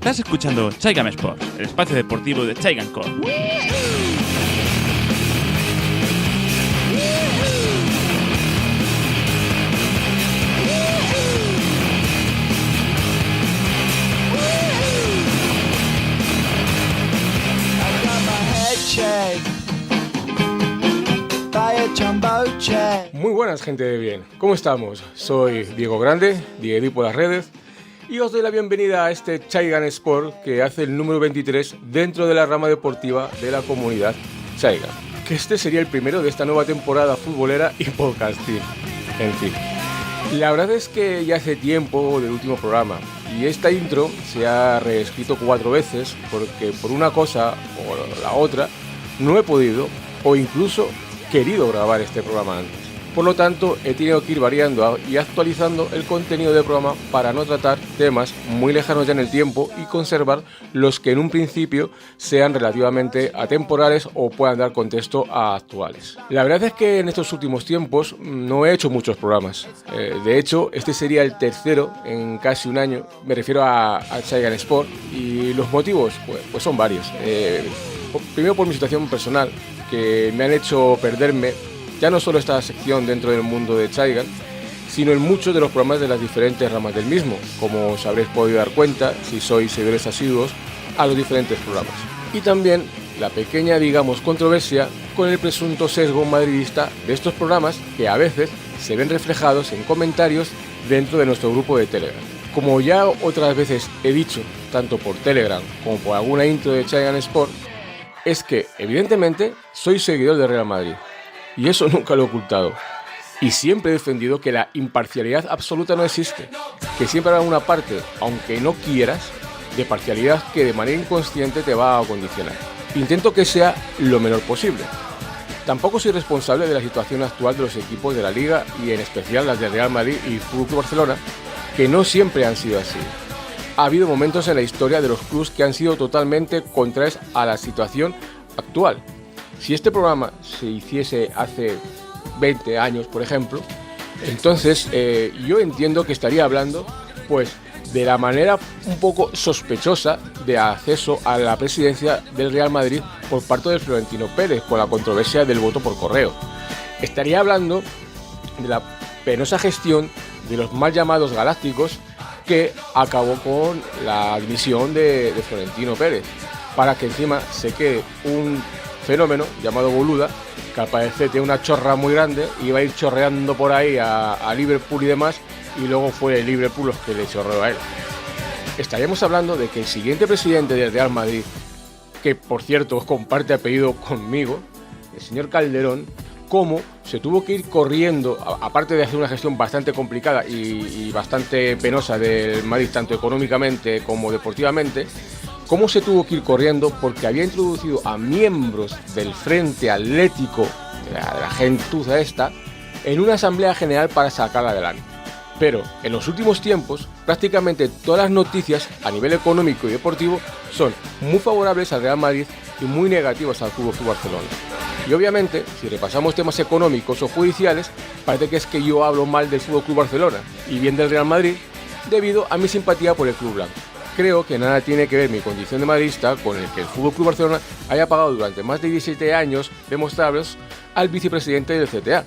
Estás escuchando Chaigam Sports, el espacio deportivo de Chaigam Corp. Muy buenas, gente de bien. ¿Cómo estamos? Soy Diego Grande, Diego por las redes, y os doy la bienvenida a este Chaigam Sport que hace el número 23 dentro de la rama deportiva de la comunidad Chaigam. Que este sería el primero de esta nueva temporada futbolera y podcasting. En fin, la verdad es que ya hace tiempo del último programa y esta intro se ha reescrito 4 veces porque por una cosa o la otra no he podido o incluso querido grabar este programa antes. Por lo tanto, he tenido que ir variando y actualizando el contenido del programa para no tratar temas muy lejanos ya en el tiempo y conservar los que en un principio sean relativamente atemporales o puedan dar contexto a actuales. La verdad es que en estos últimos tiempos no he hecho muchos programas. De hecho, este sería el tercero en casi un año. Me refiero a Chaigam Sport y los motivos pues son varios. Primero por mi situación personal, que me han hecho perderme ya no solo esta sección dentro del mundo de Chaigam, sino en muchos de los programas de las diferentes ramas del mismo, como os habréis podido dar cuenta si sois seguidores asiduos a los diferentes programas. Y también la pequeña, digamos, controversia con el presunto sesgo madridista de estos programas que a veces se ven reflejados en comentarios dentro de nuestro grupo de Telegram. Como ya otras veces he dicho, tanto por Telegram como por alguna intro de Chaigam Sport, es que, evidentemente, soy seguidor de Real Madrid. Y eso nunca lo he ocultado. Y siempre he defendido que la imparcialidad absoluta no existe. Que siempre habrá una parte, aunque no quieras, de parcialidad que de manera inconsciente te va a condicionar. Intento que sea lo menor posible. Tampoco soy responsable de la situación actual de los equipos de la Liga y en especial las de Real Madrid y FC Barcelona, que no siempre han sido así. Ha habido momentos en la historia de los clubes que han sido totalmente contrarios a la situación actual. Si este programa se hiciese hace 20 años, por ejemplo, entonces yo entiendo que estaría hablando pues de la manera un poco sospechosa de acceso a la presidencia del Real Madrid por parte de Florentino Pérez con la controversia del voto por correo. Estaría hablando de la penosa gestión de los mal llamados galácticos que acabó con la admisión de Florentino Pérez para que encima se quede un fenómeno llamado Boluda, que al parecer tiene una chorra muy grande y va a ir chorreando por ahí a Liverpool y demás, y luego fue el Liverpool los que le chorreó a él. Estaríamos hablando de que el siguiente presidente del Real Madrid, que por cierto comparte apellido conmigo, el señor Calderón, cómo se tuvo que ir corriendo, aparte de hacer una gestión bastante complicada y bastante penosa del Madrid, tanto económicamente como deportivamente, cómo se tuvo que ir corriendo porque había introducido a miembros del Frente Atlético, de la gentuza esta, en una asamblea general para sacarla adelante. Pero en los últimos tiempos, prácticamente todas las noticias a nivel económico y deportivo son muy favorables al Real Madrid y muy negativas al FC Barcelona. Y obviamente, si repasamos temas económicos o judiciales, parece que es que yo hablo mal del FC Barcelona y bien del Real Madrid debido a mi simpatía por el club blanco. Creo que nada tiene que ver mi condición de madridista con el que el FC Barcelona haya pagado durante más de 17 años demostrables al vicepresidente del CTA,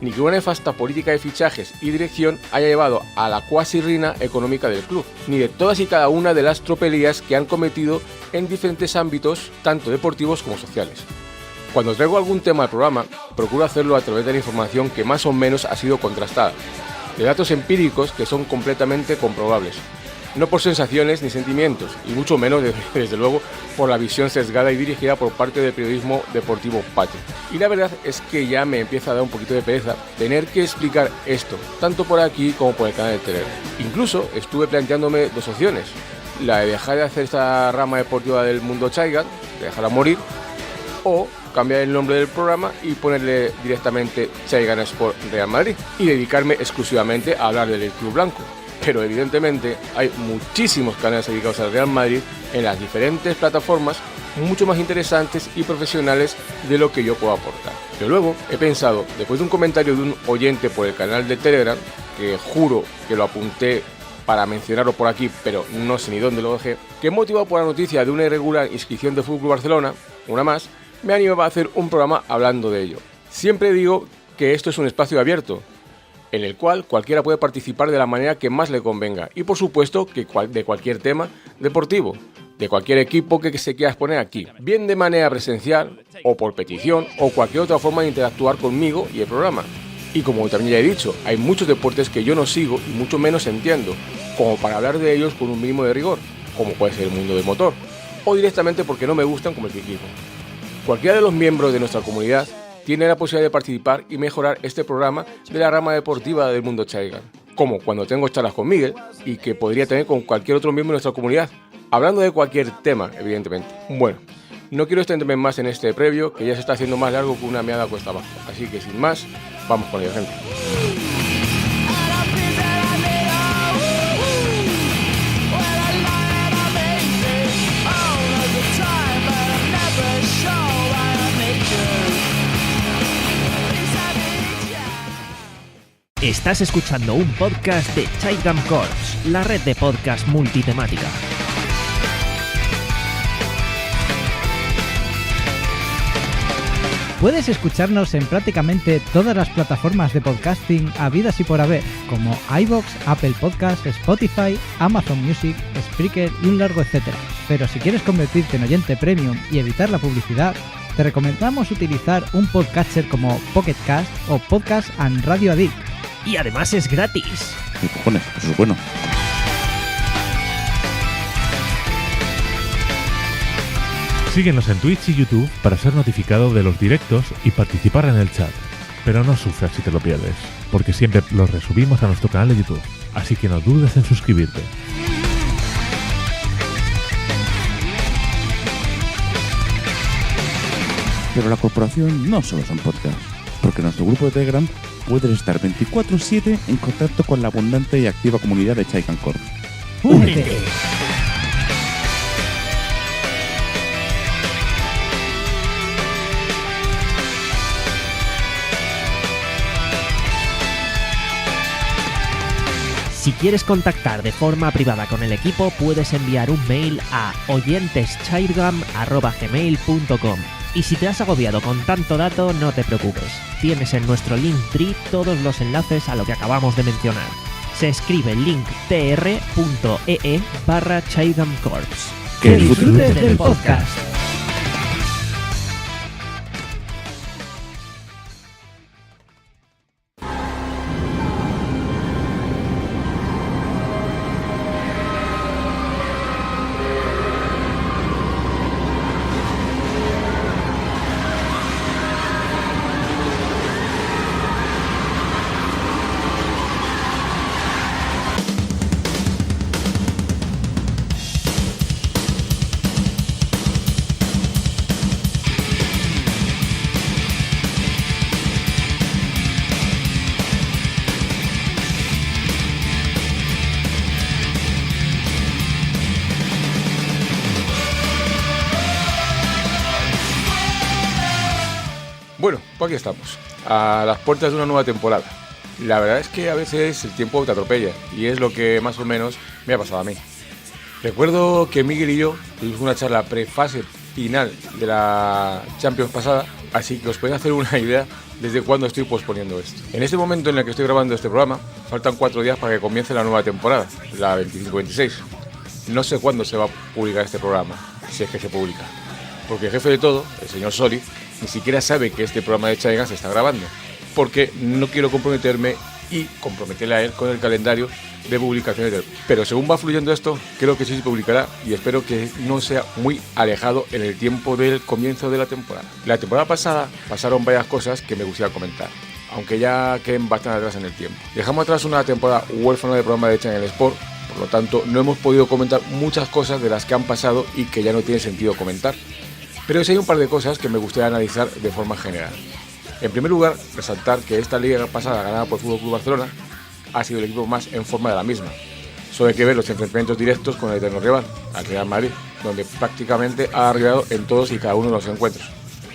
ni que una nefasta política de fichajes y dirección haya llevado a la cuasi ruina económica del club, ni de todas y cada una de las tropelías que han cometido en diferentes ámbitos, tanto deportivos como sociales. Cuando traigo algún tema al programa, procuro hacerlo a través de la información que más o menos ha sido contrastada, de datos empíricos que son completamente comprobables, no por sensaciones ni sentimientos, y mucho menos, desde luego, por la visión sesgada y dirigida por parte del periodismo deportivo patrio. Y la verdad es que ya me empieza a dar un poquito de pereza tener que explicar esto, tanto por aquí como por el canal de Telegram. Incluso estuve planteándome 2 opciones, la de dejar de hacer esta rama deportiva del mundo Chaigam, de dejarla morir, o cambiar el nombre del programa y ponerle directamente Chaigam Sport Real Madrid, y dedicarme exclusivamente a hablar del club blanco. Pero evidentemente hay muchísimos canales dedicados al Real Madrid en las diferentes plataformas, mucho más interesantes y profesionales de lo que yo puedo aportar. Pero luego he pensado, después de un comentario de un oyente por el canal de Telegram, que juro que lo apunté para mencionarlo por aquí, pero no sé ni dónde lo dejé, que motivado por la noticia de una irregular inscripción de FC Barcelona, una más, me animaba a hacer un programa hablando de ello. Siempre digo que esto es un espacio abierto, en el cual cualquiera puede participar de la manera que más le convenga, y por supuesto que de cualquier tema deportivo, de cualquier equipo que se quiera exponer aquí, bien de manera presencial, o por petición, o cualquier otra forma de interactuar conmigo y el programa. Y como también ya he dicho, hay muchos deportes que yo no sigo y mucho menos entiendo, como para hablar de ellos con un mínimo de rigor, como puede ser el mundo del motor, o directamente porque no me gustan como el ciclismo. Cualquiera de los miembros de nuestra comunidad tiene la posibilidad de participar y mejorar este programa de la rama deportiva del mundo Chaigan, como cuando tengo charlas con Miguel y que podría tener con cualquier otro miembro de nuestra comunidad, hablando de cualquier tema, evidentemente. Bueno, no quiero extenderme más en este previo, que ya se está haciendo más largo que una meada cuesta abajo, así que sin más, vamos con ello, gente. Estás escuchando un podcast de Chaigan Corps, la red de podcast multitemática. Puedes escucharnos en prácticamente todas las plataformas de podcasting habidas y por haber, como iVoox, Apple Podcasts, Spotify, Amazon Music, Spreaker y un largo etcétera. Pero si quieres convertirte en oyente premium y evitar la publicidad, te recomendamos utilizar un podcatcher como Pocket Cast o Podcast and Radio Addict. Y además es gratis. ¿Qué cojones? Eso es bueno. Síguenos en Twitch y YouTube para ser notificado de los directos y participar en el chat. Pero no sufras si te lo pierdes, porque siempre los resubimos a nuestro canal de YouTube, así que no dudes en suscribirte. Pero la corporación no solo son podcasts, porque en nuestro grupo de Telegram puedes estar 24/7 en contacto con la abundante y activa comunidad de Chaigan Corps. ¡Únete! Si quieres contactar de forma privada con el equipo, puedes enviar un mail a oyenteschaigan@gmail.com. Y si te has agobiado con tanto dato, no te preocupes. Tienes en nuestro Linktree todos los enlaces a lo que acabamos de mencionar. Se escribe linktr.ee/ChaiganCorps. ¡Que disfrutes del podcast! Bueno, pues aquí estamos, a las puertas de una nueva temporada. La verdad es que a veces el tiempo te atropella y es lo que más o menos me ha pasado a mí. Recuerdo que Miguel y yo tuvimos una charla prefase final de la Champions pasada, así que os podéis hacer una idea desde cuándo estoy posponiendo esto. En este momento en el que estoy grabando este programa, faltan 4 días para que comience la nueva temporada, la 25-26. No sé cuándo se va a publicar este programa, si es que se publica, porque el jefe de todo, el señor Soli, ni siquiera sabe que este programa de Chaigan se está grabando, porque no quiero comprometerme y comprometerle a él con el calendario de publicaciones de él. Pero según va fluyendo esto, creo que sí se publicará y espero que no sea muy alejado en el tiempo del comienzo de la temporada. La temporada pasada pasaron varias cosas que me gustaría comentar, aunque ya queden bastante atrás en el tiempo. Dejamos atrás una temporada huérfana de programa de Chaigan Sport, por lo tanto no hemos podido comentar muchas cosas de las que han pasado y que ya no tiene sentido comentar. Pero sí hay un par de cosas que me gustaría analizar de forma general. En primer lugar, resaltar que esta liga pasada ganada por el FC Barcelona ha sido el equipo más en forma de la misma. Solo hay que ver los enfrentamientos directos con el eterno rival, al Real Madrid, donde prácticamente ha arribado en todos y cada uno de los encuentros.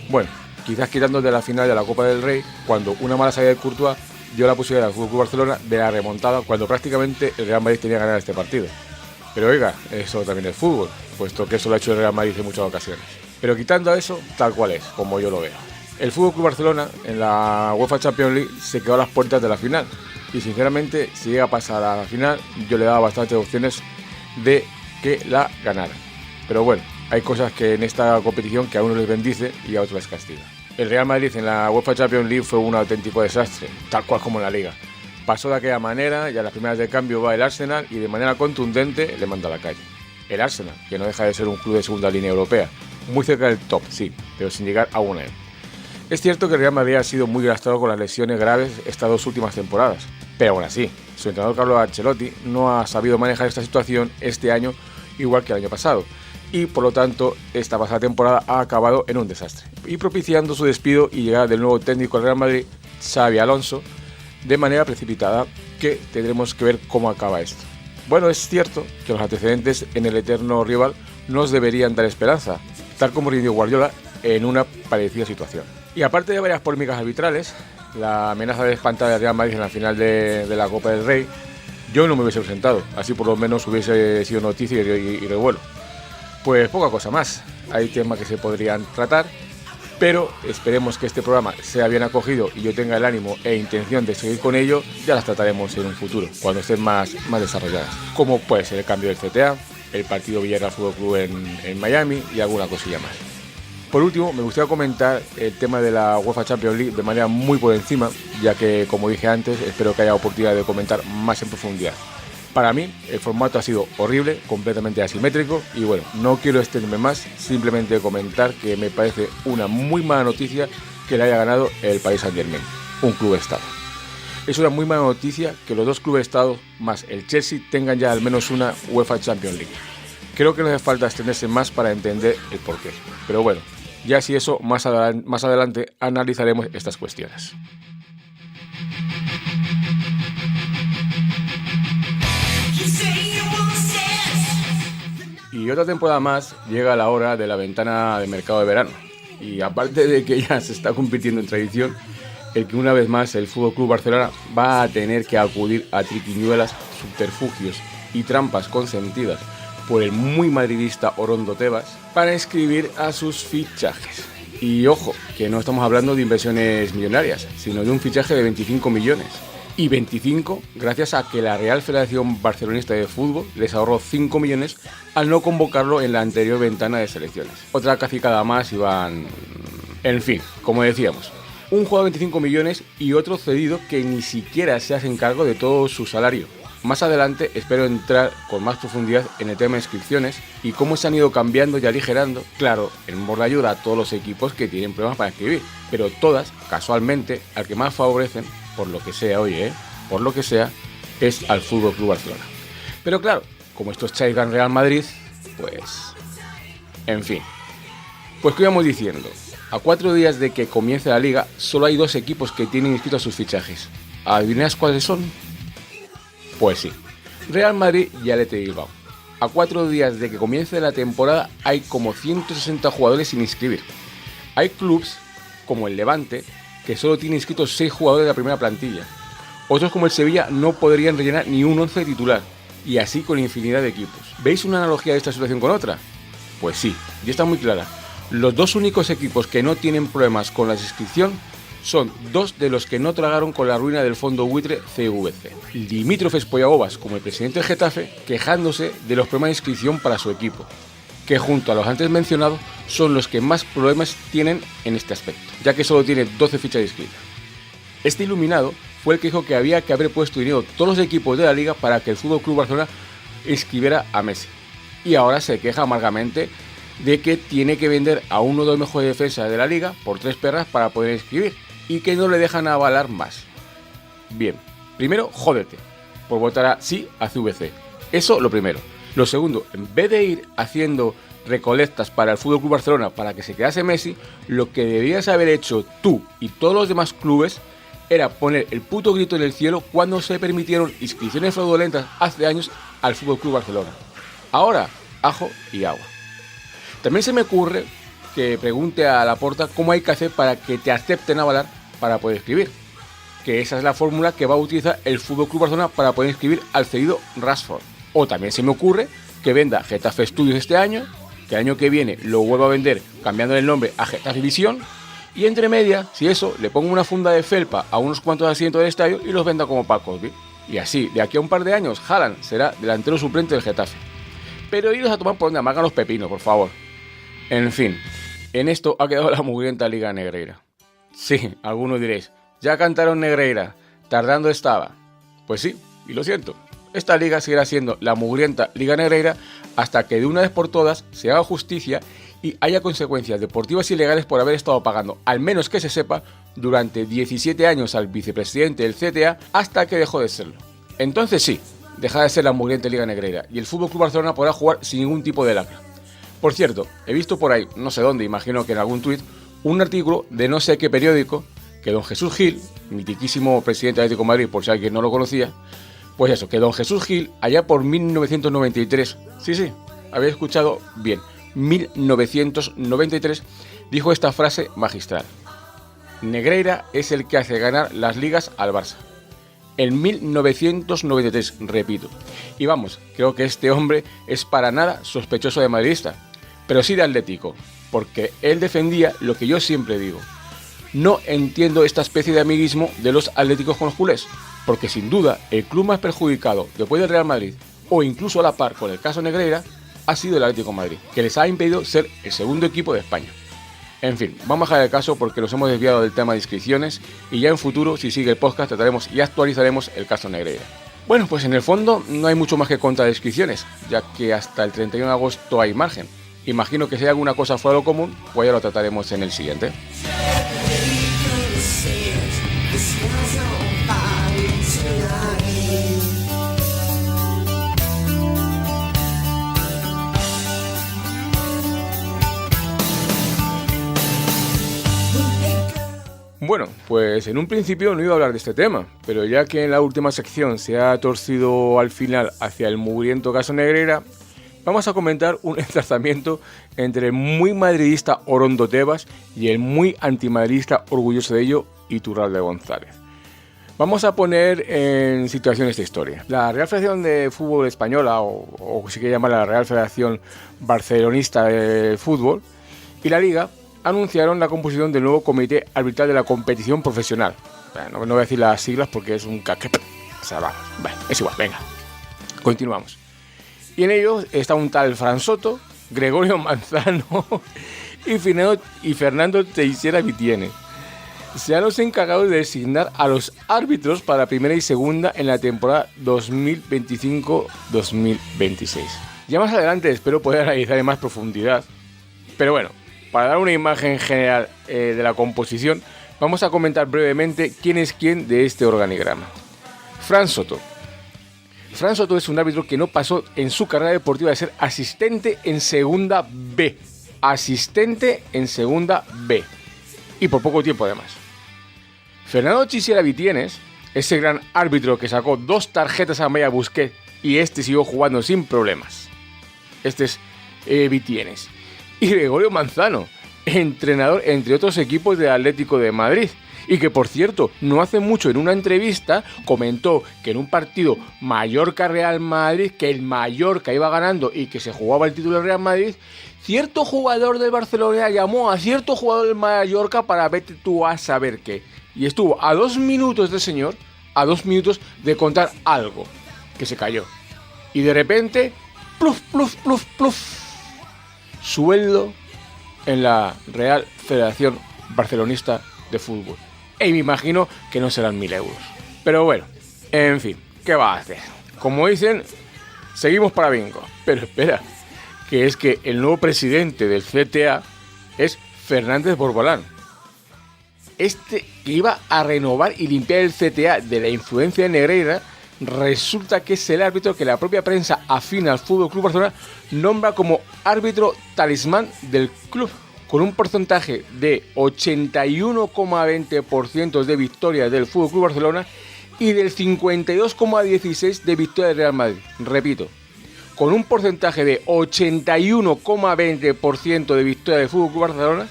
Bueno, quizás quitando de la final de la Copa del Rey, cuando una mala salida de Courtois dio la posibilidad al FC Barcelona de la remontada cuando prácticamente el Real Madrid tenía que ganar este partido. Pero oiga, eso también es fútbol, puesto que eso lo ha hecho el Real Madrid en muchas ocasiones. Pero quitando eso, tal cual es, como yo lo veo. El FC Barcelona en la UEFA Champions League se quedó a las puertas de la final. Y sinceramente, si llega a pasar a la final, yo le daba bastantes opciones de que la ganara. Pero bueno, hay cosas que en esta competición que a uno les bendice y a otros les castiga. El Real Madrid en la UEFA Champions League fue un auténtico desastre, tal cual como en la Liga. Pasó de aquella manera y a las primeras de cambio va el Arsenal y de manera contundente le manda a la calle. El Arsenal, que no deja de ser un club de segunda línea europea, muy cerca del top, sí, pero sin llegar aún a él. Es cierto que el Real Madrid ha sido muy gastado con las lesiones graves estas 2 últimas temporadas, pero aún así, su entrenador Carlo Ancelotti no ha sabido manejar esta situación este año igual que el año pasado, y por lo tanto esta pasada temporada ha acabado en un desastre, y propiciando su despido y llegada del nuevo técnico del Real Madrid, Xabi Alonso, de manera precipitada, que tendremos que ver cómo acaba esto. Bueno, es cierto que los antecedentes en el eterno rival nos deberían dar esperanza, tal como rindió Guardiola en una parecida situación. Y aparte de varias polémicas arbitrales, la amenaza de espantar al Real Madrid en la final de la Copa del Rey, yo no me hubiese presentado, así por lo menos hubiese sido noticia y revuelo. Pues poca cosa más, hay temas que se podrían tratar, pero esperemos que este programa sea bien acogido y yo tenga el ánimo e intención de seguir con ello, ya las trataremos en un futuro, cuando estén más desarrolladas, como puede ser el cambio del CTA, el partido Villarreal Fútbol Club en Miami y alguna cosilla más. Por último, me gustaría comentar el tema de la UEFA Champions League de manera muy por encima, ya que, como dije antes, espero que haya oportunidad de comentar más en profundidad. Para mí, el formato ha sido horrible, completamente asimétrico, y bueno, no quiero extenderme más, simplemente comentar que me parece una muy mala noticia que le haya ganado el Paris Saint-Germain, un club-estado. Es una muy mala noticia que los 2 clubes-estados más el Chelsea tengan ya al menos una UEFA Champions League. Creo que no hace falta extenderse más para entender el porqué, pero bueno, ya si eso más adelante analizaremos estas cuestiones. Y otra temporada más llega la hora de la ventana de mercado de verano. Y aparte de que ya se está convirtiendo en tradición, el que una vez más el FC Barcelona va a tener que acudir a triquiñuelas, subterfugios y trampas consentidas por el muy madridista Orondo Tebas para inscribir a sus fichajes. Y ojo, que no estamos hablando de inversiones millonarias, sino de un fichaje de 25 millones. Y 25 gracias a que la Real Federación Barcelonista de Fútbol les ahorró 5 millones al no convocarlo en la anterior ventana de selecciones. Otra cacicada más y van... En fin, como decíamos, un jugador de 25 millones y otro cedido que ni siquiera se hacen cargo de todo su salario. Más adelante espero entrar con más profundidad en el tema de inscripciones y cómo se han ido cambiando y aligerando, claro, en por la ayuda a todos los equipos que tienen problemas para inscribir, pero todas, casualmente, al que más favorecen, por lo que sea, por lo que sea, es al FC Barcelona. Pero claro, como esto es Chaigan Real Madrid, pues... En fin. Pues que íbamos diciendo, a 4 días de que comience la liga, solo hay 2 equipos que tienen inscritos sus fichajes. ¿Adivináis cuáles son? Pues sí, Real Madrid y Athletic de Bilbao. A 4 días de que comience la temporada hay como 160 jugadores sin inscribir. Hay clubes como el Levante que solo tiene inscritos 6 jugadores de la primera plantilla. Otros como el Sevilla no podrían rellenar ni un 11 titular. Y así con infinidad de equipos. ¿Veis una analogía de esta situación con otra? Pues sí, ya está muy clara. Los 2 únicos equipos que no tienen problemas con la inscripción son 2 de los que no tragaron con la ruina del fondo buitre CVC. Dimitrov Spoiagovas, como el presidente del Getafe, quejándose de los problemas de inscripción para su equipo, que junto a los antes mencionados son los que más problemas tienen en este aspecto, ya que solo tiene 12 fichas inscritas. Este iluminado fue el que dijo que había que haber puesto dinero todos los equipos de la liga para que el FC Barcelona inscribiera a Messi. Y ahora se queja amargamente de que tiene que vender a uno de los mejores defensas de la liga por 3 perras para poder inscribir y que no le dejan avalar más. Bien, primero, jódete por votar a sí a CVC. Eso lo primero. Lo segundo, en vez de ir haciendo recolectas para el FC Barcelona para que se quedase Messi, lo que deberías haber hecho tú y todos los demás clubes era poner el puto grito en el cielo cuando se permitieron inscripciones fraudulentas hace años al FC Barcelona. Ahora, ajo y agua. También se me ocurre que pregunte a Laporta cómo hay que hacer para que te acepten avalar para poder escribir. que esa es la fórmula que va a utilizar el FC Barcelona para poder inscribir al cedido Rashford. O también se me ocurre que venda Getafe Studios este año, que el año que viene lo vuelva a vender cambiando el nombre a Getafe Visión, y entre medias, si eso, le pongo una funda de felpa a unos cuantos asientos del estadio y los venda como Paco Cosby. Y así, de aquí a un par de años, Haaland será delantero suplente del Getafe. Pero iros a tomar por donde amargan los pepinos, por favor. En fin, en esto ha quedado la mugrienta Liga Negreira. Sí, algunos diréis, ya cantaron Negreira, tardando estaba. Pues sí, y lo siento. Esta liga seguirá siendo la mugrienta Liga Negreira hasta que de una vez por todas se haga justicia y haya consecuencias deportivas y legales por haber estado pagando, al menos que se sepa, durante 17 años al vicepresidente del CTA hasta que dejó de serlo. Entonces sí, deja de ser la mugrienta Liga Negreira y el FC Barcelona podrá jugar sin ningún tipo de lacra. Por cierto, he visto por ahí, no sé dónde, imagino que en algún tuit, un artículo de no sé qué periódico que don Jesús Gil, mitiquísimo presidente de Atlético de Madrid, por si alguien no lo conocía, pues eso, que don Jesús Gil, allá por 1993, sí, había escuchado bien, 1993, dijo esta frase magistral: Negreira es el que hace ganar las ligas al Barça. En 1993, repito. Y vamos, creo que este hombre es para nada sospechoso de madridista, pero sí de atlético, porque él defendía lo que yo siempre digo. No entiendo esta especie de amiguismo de los atléticos con los culés, porque sin duda el club más perjudicado después del Real Madrid, o incluso a la par con el caso Negreira, ha sido el Atlético de Madrid, que les ha impedido ser el segundo equipo de España. En fin, vamos a dejar el caso porque nos hemos desviado del tema de inscripciones y ya en futuro, si sigue el podcast, trataremos y actualizaremos el caso Negreira. Bueno, pues en el fondo no hay mucho más que contar de inscripciones, ya que hasta el 31 de agosto hay margen. Imagino que si hay alguna cosa fuera de lo común, pues ya lo trataremos en el siguiente. Bueno, pues en un principio no iba a hablar de este tema, pero ya que en la última sección se ha torcido al final hacia el mugriento caso Negreira, vamos a comentar un enfrentamiento entre el muy madridista Orondo Tebas y el muy antimadridista, orgulloso de ello, Iturralde González. Vamos a poner en situación esta historia. La Real Federación de Fútbol Española, o si quiere llamar la Real Federación Barcelonista de Fútbol, y la Liga anunciaron la composición del nuevo comité arbitral de la competición profesional. Bueno, no voy a decir las siglas porque es un caquete. O sea, vamos, bueno, es igual, venga. Continuamos. Y en ellos está un tal Fran Soto, Gregorio Manzano y Fernando Teixeira Vitiene. Sean los encargados de designar a los árbitros para primera y segunda en la temporada 2025-2026. Ya más adelante espero poder analizar en más profundidad. Pero bueno, para dar una imagen general de la composición, vamos a comentar brevemente quién es quién de este organigrama. Fran Soto. Fran Soto es un árbitro que no pasó en su carrera deportiva de ser asistente en segunda B. Asistente en segunda B. Y por poco tiempo además. Fernando Teixeira Vitienes, ese gran árbitro que sacó 2 tarjetas a Maya Busquets y este siguió jugando sin problemas. Este es Vitienes. Y Gregorio Manzano, entrenador entre otros equipos del Atlético de Madrid. Y que, por cierto, no hace mucho en una entrevista comentó que en un partido Mallorca-Real Madrid, que el Mallorca iba ganando y que se jugaba el título del Real Madrid, cierto jugador del Barcelona llamó a cierto jugador del Mallorca para vete tú a saber qué. Y estuvo a 2 minutos del señor, a 2 minutos de contar algo, que se cayó. Y de repente, pluf, pluf, pluf, pluf. Sueldo en la Real Federación Barcelonista de Fútbol. Y me imagino que no serán 1.000 euros. Pero bueno, en fin, ¿qué va a hacer? Como dicen, seguimos para bingo. Pero espera, que es que el nuevo presidente del CTA es Fernández Borbolán. Este que iba a renovar y limpiar el CTA de la influencia de Negreira, resulta que es el árbitro que la propia prensa afín al FC Barcelona nombra como árbitro talismán del club, con un porcentaje de 81,20% de victorias del FC Barcelona y del 52,16% de victorias del Real Madrid. Repito, con un porcentaje de 81,20% de victorias del FC Barcelona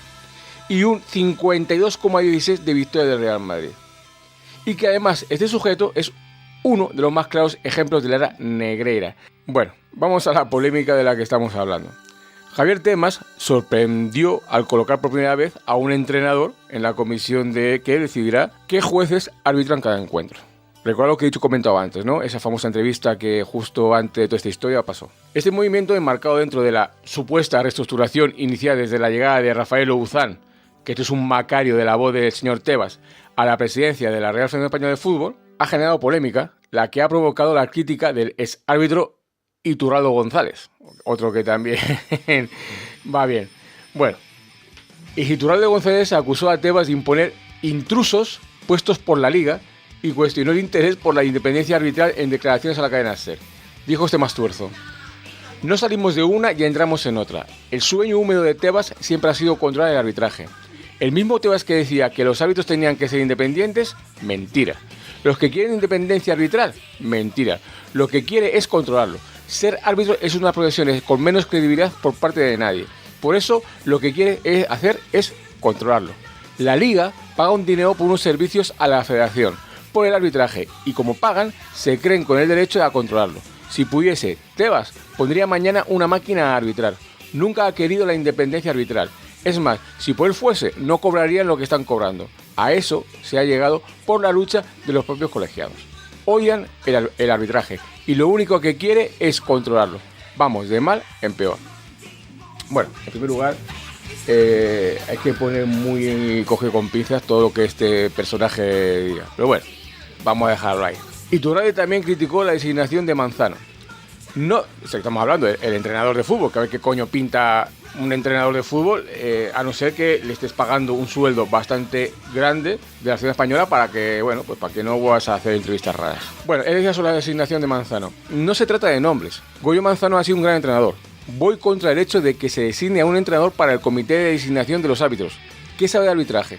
y un 52,16% de victorias del Real Madrid. y que además este sujeto es uno de los más claros ejemplos de la era negreira. Bueno, vamos a la polémica de la que estamos hablando. Javier Tebas sorprendió al colocar por primera vez a un entrenador en la comisión que decidirá qué jueces arbitran cada encuentro. Recuerda lo que he comentado antes, ¿no? Esa famosa entrevista que justo antes de toda esta historia pasó. Este movimiento, enmarcado dentro de la supuesta reestructuración iniciada desde la llegada de Rafael Ouzán, que es un macario de la voz del señor Tebas, a la presidencia de la Real Federación Española de Fútbol, ha generado polémica, la que ha provocado la crítica del exárbitro Iturralde González, otro que también va bien. Bueno, Iturralde González acusó a Tebas de imponer intrusos puestos por la Liga y cuestionó el interés por la independencia arbitral en declaraciones a la cadena SER. Dijo este Mastuerzo: no salimos de una y entramos en otra. El sueño húmedo de Tebas siempre ha sido controlar el arbitraje. El mismo Tebas que decía que los árbitros tenían que ser independientes, mentira. Los que quieren independencia arbitral, mentira. Lo que quiere es controlarlo. Ser árbitro es una profesión con menos credibilidad por parte de nadie. Por eso lo que quiere hacer es controlarlo. La Liga paga un dinero por unos servicios a la Federación por el arbitraje, y como pagan, se creen con el derecho a controlarlo. Si pudiese, Tebas pondría mañana una máquina a arbitrar. Nunca ha querido la independencia arbitral. Es más, si por él fuese, no cobrarían lo que están cobrando. A eso se ha llegado por la lucha de los propios colegiados. Odian el arbitraje y lo único que quiere es controlarlo. Vamos, de mal en peor. Bueno, en primer lugar, hay que poner muy coge con pinzas todo lo que este personaje diga. Pero bueno, vamos a dejarlo ahí. Iturralde también criticó la designación de Manzano. No, estamos hablando del entrenador de fútbol, que a ver qué coño pinta un entrenador de fútbol, a no ser que le estés pagando un sueldo bastante grande de la ciudad española para que, bueno, pues para que no vas a hacer entrevistas raras. Bueno, él decía sobre la designación de Manzano. No se trata de nombres. Goyo Manzano ha sido un gran entrenador. Voy contra el hecho de que se designe a un entrenador para el comité de designación de los árbitros. ¿Qué sabe de arbitraje?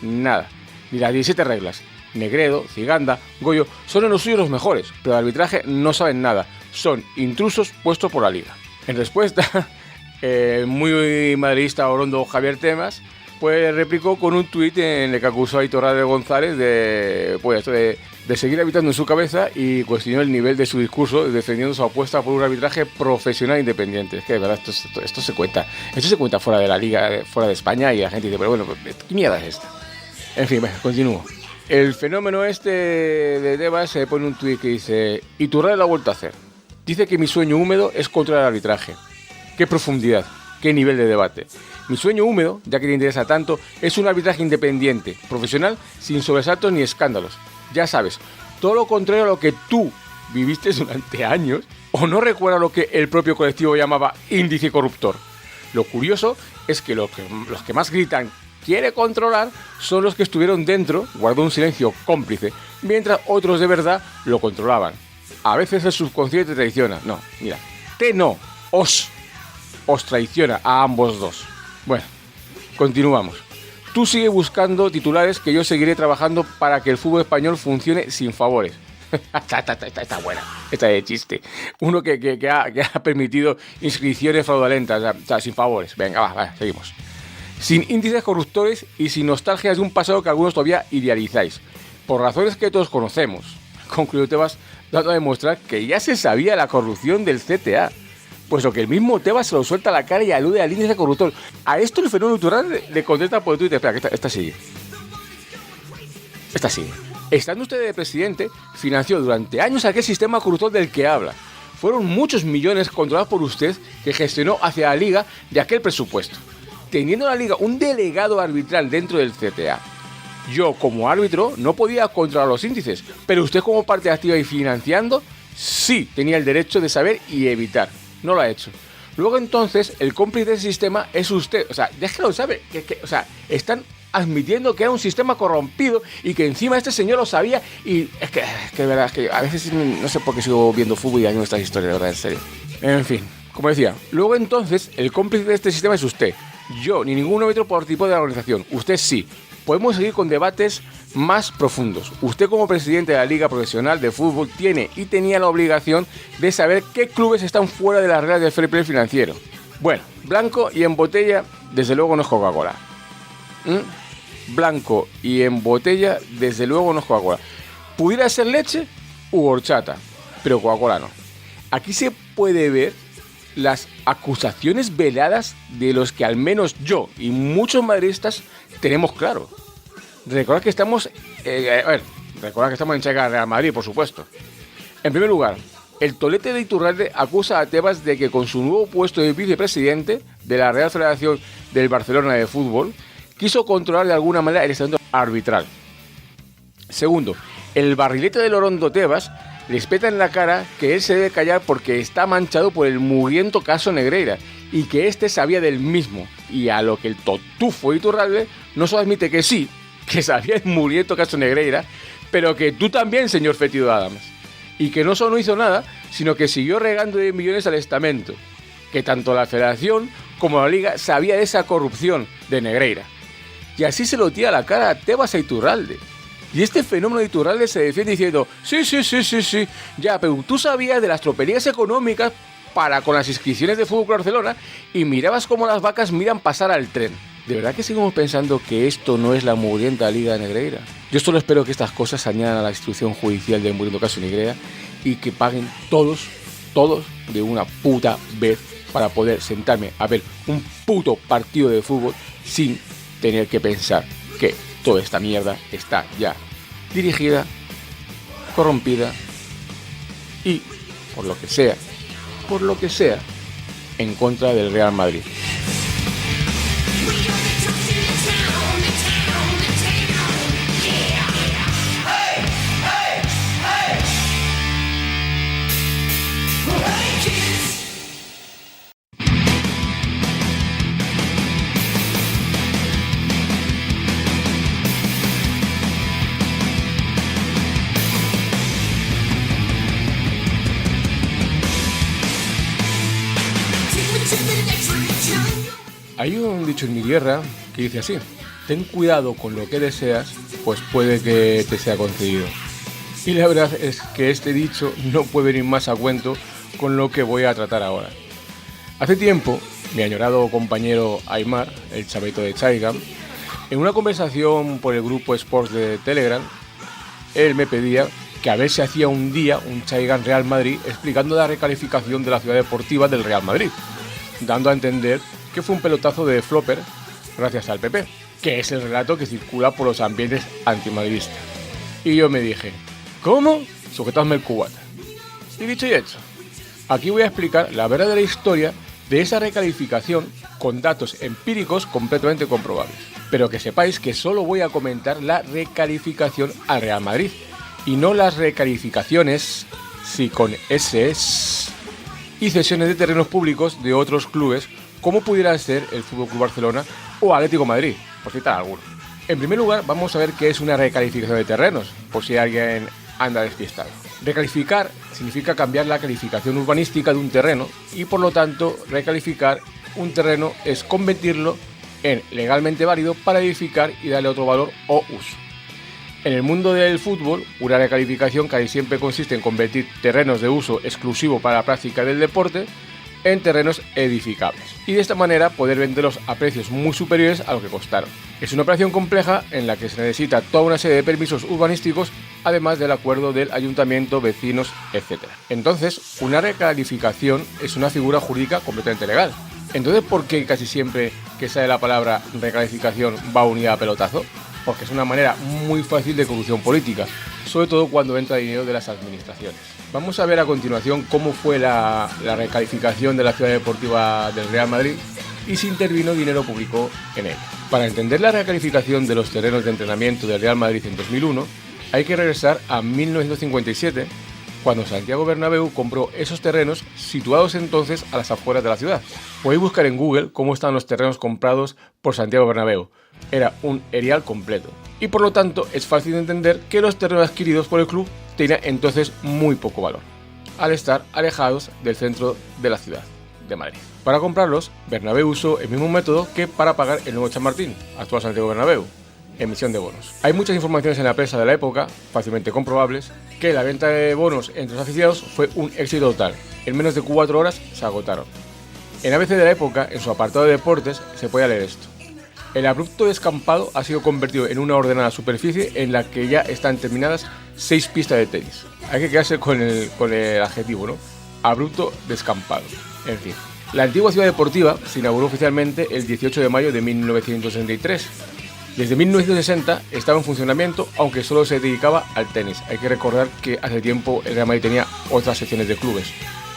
Nada. Ni las 17 reglas. Negredo, Ciganda, Goyo son en los suyos los mejores, pero de arbitraje no saben nada. Son intrusos puestos por la Liga. En respuesta, muy madridista orondo Javier Tebas, pues replicó con un tuit en el que acusó a Iturralde González de seguir habitando en su cabeza y cuestionó el nivel de su discurso defendiendo su apuesta por un arbitraje profesional independiente. Es que de verdad esto se cuenta. Esto se cuenta fuera de la Liga, fuera de España, y la gente dice, pero bueno, ¿qué mierda es esta? En fin, bueno, continúo. El fenómeno este de Tebas se pone un tuit que dice: Iturralde lo ha vuelto a hacer. Dice que mi sueño húmedo es contra el arbitraje. Qué profundidad, qué nivel de debate. Mi sueño húmedo, ya que te interesa tanto, es un arbitraje independiente, profesional, sin sobresaltos ni escándalos. Ya sabes, todo lo contrario a lo que tú viviste durante años, o no recuerda lo que el propio colectivo llamaba índice corruptor. Lo curioso es que los que más gritan quiere controlar son los que estuvieron dentro, guardó un silencio cómplice, mientras otros de verdad lo controlaban. A veces el subconsciente traiciona. No, mira, os traiciona a ambos dos. Bueno, continuamos. Tú sigue buscando titulares que yo seguiré trabajando para que el fútbol español funcione sin favores. Está buena, esta de chiste. Uno que ha permitido inscripciones fraudulentas, o sea, sin favores. Venga, va, seguimos. Sin índices corruptores y sin nostalgias de un pasado que algunos todavía idealizáis. Por razones que todos conocemos, concluyó Tebas, dando a demostrar que ya se sabía la corrupción del CTA, puesto que el mismo Tebas se lo suelta a la cara y alude al índice corruptor. A esto el fenómeno Iturralde le contesta por Twitter. Espera, que esta sigue. Estando usted de presidente, financió durante años aquel sistema corruptor del que habla. Fueron muchos millones controlados por usted que gestionó hacia la Liga de aquel presupuesto. Teniendo la Liga un delegado arbitral dentro del CTA. Yo, como árbitro, no podía controlar los índices, pero usted, como parte activa y financiando, sí tenía el derecho de saber y evitar. No lo ha hecho. Luego, entonces, el cómplice del sistema es usted. O sea, ya que lo sabe. O sea, están admitiendo que era un sistema corrompido y que encima este señor lo sabía. Y es que de verdad, es que a veces no sé por qué sigo viendo fútbol y haciendo estas historias, de verdad, en serio. En fin, como decía, luego, entonces, el cómplice de este sistema es usted. Yo, ni ningún árbitro participó de la organización. Usted sí. Podemos seguir con debates más profundos. Usted, como presidente de la Liga Profesional de Fútbol, tiene y tenía la obligación de saber qué clubes están fuera de las reglas del fair play financiero. Bueno, blanco y en botella, desde luego no es Coca-Cola. blanco y en botella, desde luego no es Coca-Cola. Pudiera ser leche u horchata, pero Coca-Cola no. Aquí se puede ver las acusaciones veladas de los que al menos yo y muchos madridistas tenemos claro. Recordad que estamos en Chaigan Real Madrid, por supuesto. En primer lugar, el tolete de Iturralde acusa a Tebas de que con su nuevo puesto de vicepresidente de la Real Federación del Barcelona de Fútbol quiso controlar de alguna manera el estamento arbitral. Segundo, el barrilete de Lorondo Tebas le espeta en la cara que él se debe callar porque está manchado por el mugriento caso Negreira y que éste sabía del mismo, y a lo que el totufo Iturralde no solo admite que sí, que sabía el mugriento caso Negreira, pero que tú también, señor Fétido Adams, y que no solo no hizo nada, sino que siguió regando de millones al estamento, que tanto la Federación como la Liga sabía de esa corrupción de Negreira, y así se lo tira a la cara a Tebas e Iturralde. Y este fenómeno de Iturralde se defiende diciendo, sí, ya, pero tú sabías de las tropelías económicas para con las inscripciones de Fútbol Club Barcelona y mirabas cómo las vacas miran pasar al tren. ¿De verdad que seguimos pensando que esto no es la mugrienta Liga Negreira? Yo solo espero que estas cosas se añadan a la instrucción judicial del mugriento caso Negreira y que paguen todos de una puta vez para poder sentarme a ver un puto partido de fútbol sin tener que pensar que toda esta mierda está ya dirigida, corrompida y, por lo que sea, en contra del Real Madrid. Hay un dicho en mi tierra que dice así: ten cuidado con lo que deseas, pues puede que te sea concedido. Y la verdad es que este dicho no puede venir más a cuento con lo que voy a tratar ahora. Hace tiempo, mi añorado compañero Aymar, el chaveto de Chaigan, en una conversación por el grupo Sports de Telegram, él me pedía que a ver si hacía un día un Chaigan Real Madrid explicando la recalificación de la ciudad deportiva del Real Madrid, dando a entender que fue un pelotazo de flopper gracias al PP, que es el relato que circula por los ambientes antimadridistas. Y yo me dije, ¿cómo? Sujetadme el cubata. Y dicho y hecho, aquí voy a explicar la verdadera historia de esa recalificación con datos empíricos completamente comprobables. Pero que sepáis que solo voy a comentar la recalificación al Real Madrid y no las recalificaciones, sí con SS, y cesiones de terrenos públicos de otros clubes como pudiera ser el FC Barcelona o Atlético de Madrid, por citar alguno. En primer lugar, vamos a ver qué es una recalificación de terrenos, por si alguien anda despistado. Recalificar significa cambiar la calificación urbanística de un terreno y, por lo tanto, recalificar un terreno es convertirlo en legalmente válido para edificar y darle otro valor o uso. En el mundo del fútbol, una recalificación casi siempre consiste en convertir terrenos de uso exclusivo para la práctica del deporte en terrenos edificables y de esta manera poder venderlos a precios muy superiores a lo que costaron. Es una operación compleja en la que se necesita toda una serie de permisos urbanísticos, además del acuerdo del ayuntamiento, vecinos, etc. Entonces, una recalificación es una figura jurídica completamente legal. Entonces, ¿por qué casi siempre que sale la palabra recalificación va unida a pelotazo? Porque es una manera muy fácil de corrupción política, sobre todo cuando entra dinero de las administraciones. Vamos a ver a continuación cómo fue la recalificación de la ciudad deportiva del Real Madrid y si intervino dinero público en ella. Para entender la recalificación de los terrenos de entrenamiento del Real Madrid en 2001, hay que regresar a 1957, cuando Santiago Bernabéu compró esos terrenos situados entonces a las afueras de la ciudad. Podéis buscar en Google cómo están los terrenos comprados por Santiago Bernabéu. Era un erial completo. Y por lo tanto es fácil de entender que los terrenos adquiridos por el club tenían entonces muy poco valor, al estar alejados del centro de la ciudad de Madrid. Para comprarlos, Bernabéu usó el mismo método que para pagar el nuevo Chamartín, actual Santiago Bernabéu, emisión de bonos. Hay muchas informaciones en la prensa de la época, fácilmente comprobables, que la venta de bonos entre los aficionados fue un éxito total. En menos de 4 horas se agotaron. En ABC de la época, en su apartado de deportes, se podía leer esto. El abrupto descampado ha sido convertido en una ordenada superficie en la que ya están terminadas 6 pistas de tenis. Hay que quedarse con el adjetivo, ¿no? Abrupto descampado. En fin. La antigua ciudad deportiva se inauguró oficialmente el 18 de mayo de 1963. Desde 1960 estaba en funcionamiento, aunque solo se dedicaba al tenis. Hay que recordar que hace tiempo el Real Madrid tenía otras secciones de clubes.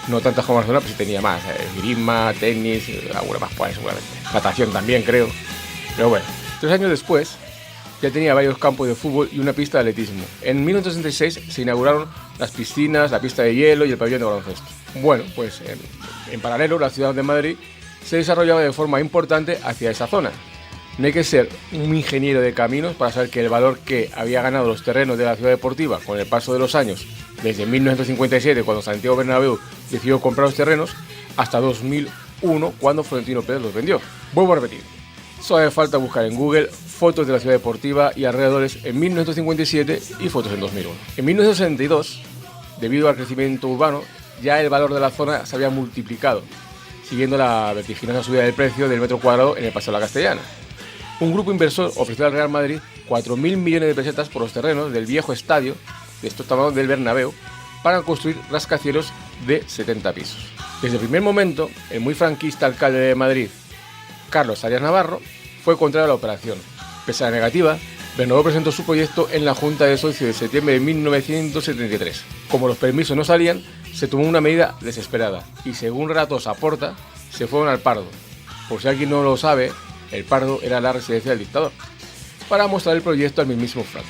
No tantas como Barcelona, pero sí tenía más. Grima, tenis, alguna más por ahí seguramente. Natación también, creo. Pero bueno, 3 años después ya tenía varios campos de fútbol y una pista de atletismo. En 1966 se inauguraron las piscinas, la pista de hielo y el pabellón de baloncesto. Bueno, pues en paralelo la ciudad de Madrid se desarrollaba de forma importante hacia esa zona. No hay que ser un ingeniero de caminos para saber que el valor que había ganado los terrenos de la ciudad deportiva con el paso de los años, desde 1957 cuando Santiago Bernabéu decidió comprar los terrenos, hasta 2001 cuando Florentino Pérez los vendió. Vuelvo a repetir, solo hace falta buscar en Google fotos de la ciudad deportiva y alrededores en 1957 y fotos en 2001. En 1962, debido al crecimiento urbano, ya el valor de la zona se había multiplicado, siguiendo la vertiginosa subida del precio del metro cuadrado en el Paseo de la Castellana. Un grupo inversor ofreció al Real Madrid 4.000 millones de pesetas por los terrenos del viejo estadio, de estos tamaños del Bernabéu, para construir rascacielos de 70 pisos. Desde el primer momento, el muy franquista alcalde de Madrid, Carlos Arias Navarro, fue contrario a la operación. Pese a la negativa, Bernabéu presentó su proyecto en la Junta de Socios de septiembre de 1973. Como los permisos no salían, se tomó una medida desesperada y, según relatos Aporta, se fueron al Pardo. Por si alguien no lo sabe, el Pardo era la residencia del dictador, para mostrar el proyecto al mismísimo Franco.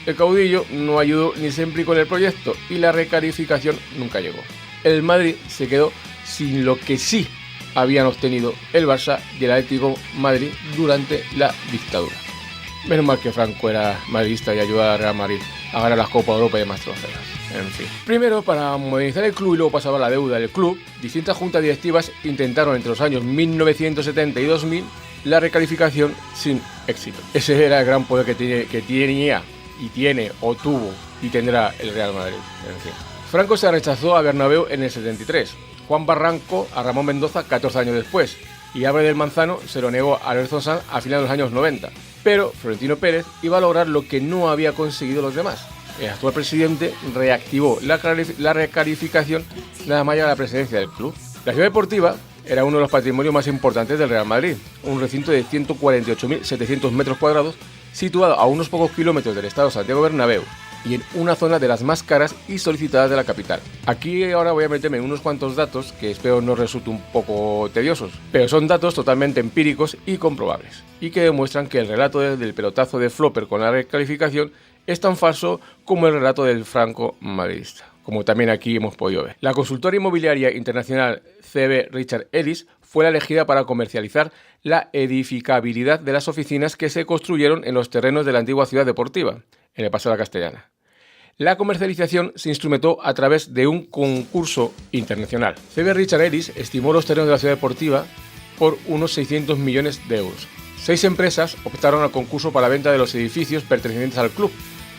El caudillo no ayudó ni se implicó en el proyecto y la recalificación nunca llegó. El Madrid se quedó sin lo que sí habían obtenido el Barça y el Atlético Madrid durante la dictadura. Menos mal que Franco era madridista y ayudaba al Real Madrid a ganar las Copas de Europa y demás trofeos. En fin. Primero, para modernizar el club y luego pasaba la deuda del club, distintas juntas directivas intentaron entre los años 1970 y 2000 la recalificación sin éxito. Ese era el gran poder que tenía y tiene o tuvo y tendrá el Real Madrid. En fin. Franco se rechazó a Bernabéu en el 73, Juan Barranco a Ramón Mendoza 14 años después y Álvarez del Manzano se lo negó a Lorenzo Sanz a finales de los años 90. Pero Florentino Pérez iba a lograr lo que no había conseguido los demás. El actual presidente reactivó la recalificación nada más llegar a la presidencia del club. La ciudad deportiva era uno de los patrimonios más importantes del Real Madrid, un recinto de 148.700 metros cuadrados situado a unos pocos kilómetros del estadio Santiago Bernabéu y en una zona de las más caras y solicitadas de la capital. Aquí ahora voy a meterme en unos cuantos datos que espero no resulten un poco tediosos, pero son datos totalmente empíricos y comprobables, y que demuestran que el relato del pelotazo de Flopper con la recalificación es tan falso como el relato del Franco madridista, como también aquí hemos podido ver. La consultora inmobiliaria internacional CB Richard Ellis fue la elegida para comercializar la edificabilidad de las oficinas que se construyeron en los terrenos de la antigua ciudad deportiva, en el Paseo de la Castellana. La comercialización se instrumentó a través de un concurso internacional. CB Richard Ellis estimó los terrenos de la ciudad deportiva por unos 600 millones de euros. 6 empresas optaron al concurso para la venta de los edificios pertenecientes al club,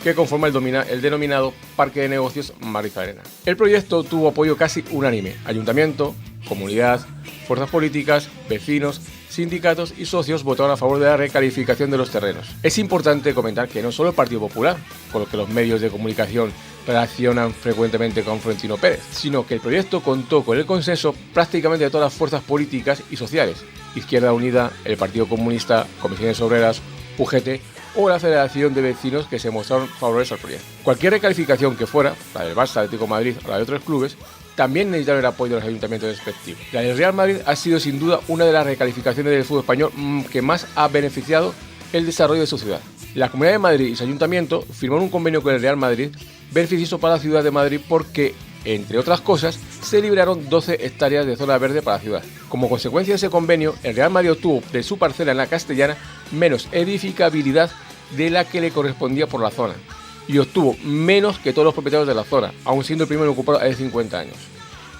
que conforma el denominado Parque de Negocios Madrid Arena. El proyecto tuvo apoyo casi unánime: ayuntamiento, comunidad, fuerzas políticas, vecinos, sindicatos y socios votaron a favor de la recalificación de los terrenos. Es importante comentar que no solo el Partido Popular, con lo que los medios de comunicación relacionan frecuentemente con Florentino Pérez, sino que el proyecto contó con el consenso prácticamente de todas las fuerzas políticas y sociales: Izquierda Unida, el Partido Comunista, Comisiones Obreras, UGT o la Federación de Vecinos, que se mostraron favorables al proyecto. Cualquier recalificación que fuera, la del Barça, Atlético de Madrid o la de otros clubes, también necesitaron el apoyo de los ayuntamientos respectivos. La del Real Madrid ha sido sin duda una de las recalificaciones del fútbol español que más ha beneficiado el desarrollo de su ciudad. La Comunidad de Madrid y su ayuntamiento firmaron un convenio con el Real Madrid beneficioso para la ciudad de Madrid porque, entre otras cosas, se liberaron 12 hectáreas de zona verde para la ciudad. Como consecuencia de ese convenio, el Real Madrid obtuvo de su parcela en la Castellana menos edificabilidad de la que le correspondía por la zona, y obtuvo menos que todos los propietarios de la zona, aun siendo el primero en ocupar hace 50 años.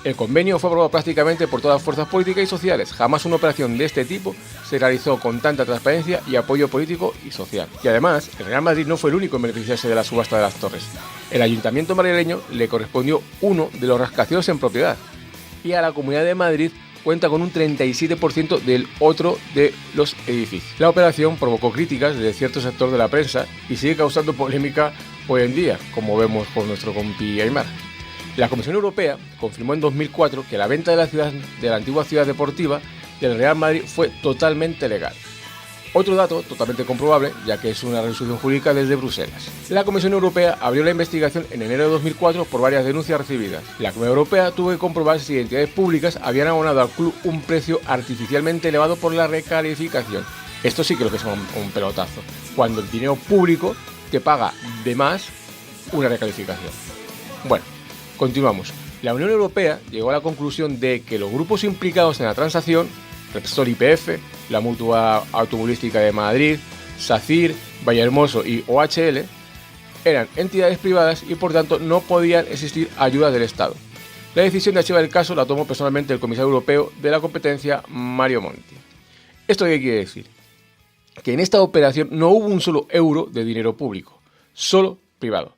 El convenio fue aprobado prácticamente por todas las fuerzas políticas y sociales. Jamás una operación de este tipo se realizó con tanta transparencia y apoyo político y social. Y además, el Real Madrid no fue el único en beneficiarse de la subasta de las torres. El ayuntamiento madrileño le correspondió uno de los rascacielos en propiedad, y a la Comunidad de Madrid cuenta con un 37% del otro de los edificios. La operación provocó críticas de cierto sector de la prensa y sigue causando polémica hoy en día, como vemos con nuestro compi Aimar. La Comisión Europea confirmó en 2004 que la venta de la antigua ciudad deportiva del Real Madrid fue totalmente legal. Otro dato totalmente comprobable, ya que es una resolución jurídica desde Bruselas. La Comisión Europea abrió la investigación en enero de 2004 por varias denuncias recibidas. La Comunidad Europea tuvo que comprobar si entidades públicas habían abonado al club un precio artificialmente elevado por la recalificación. Esto sí que es un pelotazo, cuando el dinero público te paga de más una recalificación. Bueno, continuamos. La Unión Europea llegó a la conclusión de que los grupos implicados en la transacción, Repsol YPF, la Mutua Automovilística de Madrid, SACIR, Vallehermoso y OHL, eran entidades privadas y por tanto no podían existir ayudas del Estado. La decisión de archivar el caso la tomó personalmente el comisario europeo de la competencia, Mario Monti. ¿Esto qué quiere decir? Que en esta operación no hubo un solo euro de dinero público, solo privado.